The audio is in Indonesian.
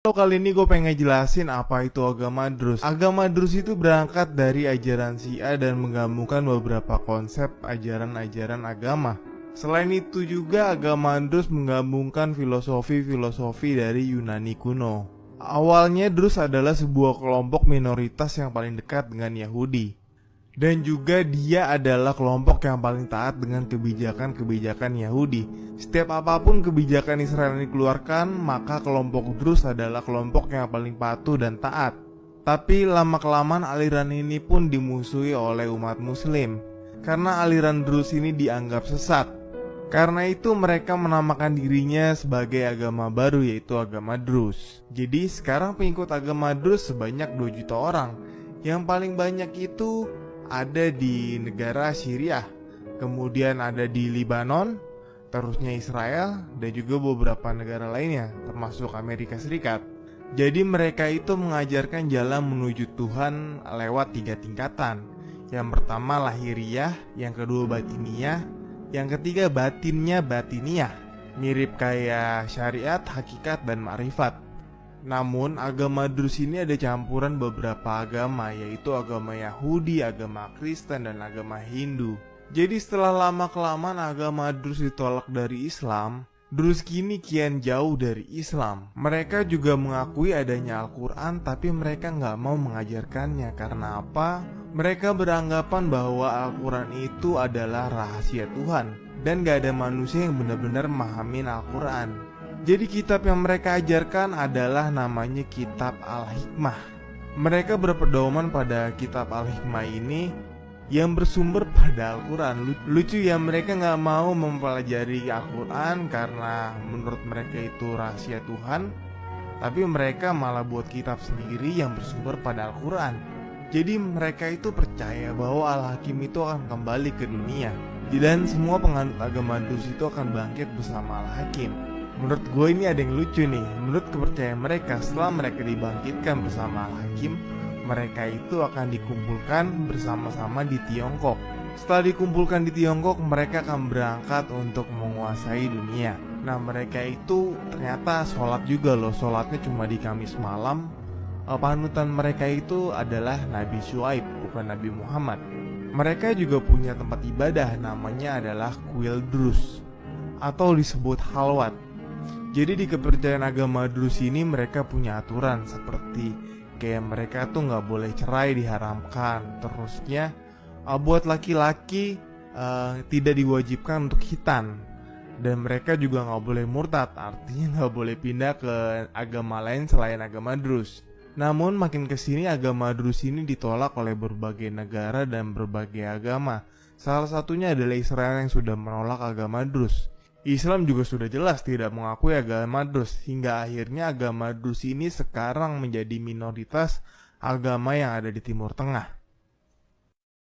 Kali ini gue pengen ngejelasin apa itu agama Druze. Agama Druze itu berangkat dari ajaran Syiah dan menggabungkan beberapa konsep ajaran-ajaran agama. Selain itu juga agama Druze menggabungkan filosofi-filosofi dari Yunani kuno. Awalnya Druze adalah sebuah kelompok minoritas yang paling dekat dengan Yahudi. Dan juga dia adalah kelompok yang paling taat dengan kebijakan-kebijakan Yahudi. Setiap apapun kebijakan Israel yang dikeluarkan, maka kelompok Druze adalah kelompok yang paling patuh dan taat. Tapi lama-kelamaan aliran ini pun dimusuhi oleh umat muslim, karena aliran Druze ini dianggap sesat. Karena itu mereka menamakan dirinya sebagai agama baru, yaitu agama Druze. Jadi sekarang pengikut agama Druze sebanyak 2 juta orang. Yang paling banyak itu ada di negara Syria, kemudian ada di Lebanon, terusnya Israel, dan juga beberapa negara lainnya, termasuk Amerika Serikat. Jadi mereka itu mengajarkan jalan menuju Tuhan lewat 3 tingkatan. Yang pertama lahiriah, yang kedua batiniyah, yang ketiga batiniyah. Mirip kayak syariat, hakikat, dan ma'rifat. Namun agama Druze ini ada campuran beberapa agama, yaitu agama Yahudi, agama Kristen, dan agama Hindu. Jadi setelah lama-kelamaan agama Druze ditolak dari Islam, Druze kini kian jauh dari Islam. Mereka juga mengakui adanya Al-Quran, tapi mereka nggak mau mengajarkannya. Karena apa? Mereka beranggapan bahwa Al-Quran itu adalah rahasia Tuhan, dan gak ada manusia yang benar-benar memahamin Al-Quran. Jadi kitab yang mereka ajarkan adalah namanya kitab Al-Hikmah. Mereka berpedoman pada kitab Al-Hikmah ini yang bersumber pada Al-Quran. Lucu ya, mereka gak mau mempelajari Al-Quran karena menurut mereka itu rahasia Tuhan, tapi mereka malah buat kitab sendiri yang bersumber pada Al-Quran. Jadi mereka itu percaya bahwa Al-Hakim itu akan kembali ke dunia, dan semua penganut agama Druze itu akan bangkit bersama Al-Hakim. Menurut gue ini ada yang lucu nih. Menurut kepercayaan mereka, setelah mereka dibangkitkan bersama Al-Hakim, mereka itu akan dikumpulkan bersama-sama di Tiongkok. Setelah dikumpulkan di Tiongkok, mereka akan berangkat untuk menguasai dunia. Nah, mereka itu ternyata sholat juga loh. Sholatnya cuma di Kamis malam. Panutan mereka itu adalah Nabi Syuaib, bukan Nabi Muhammad. Mereka juga punya tempat ibadah, namanya adalah Kuil Druze, atau disebut Halwat. Jadi di kepercayaan agama Druze ini mereka punya aturan seperti kayak mereka tuh nggak boleh cerai, diharamkan. Terusnya buat laki-laki tidak diwajibkan untuk khitan, dan mereka juga nggak boleh murtad, artinya nggak boleh pindah ke agama lain selain agama Druze. Namun makin kesini agama Druze ini ditolak oleh berbagai negara dan berbagai agama. Salah satunya adalah Israel yang sudah menolak agama Druze. Islam juga sudah jelas tidak mengakui agama Druze, hingga akhirnya agama Druze ini sekarang menjadi minoritas agama yang ada di Timur Tengah.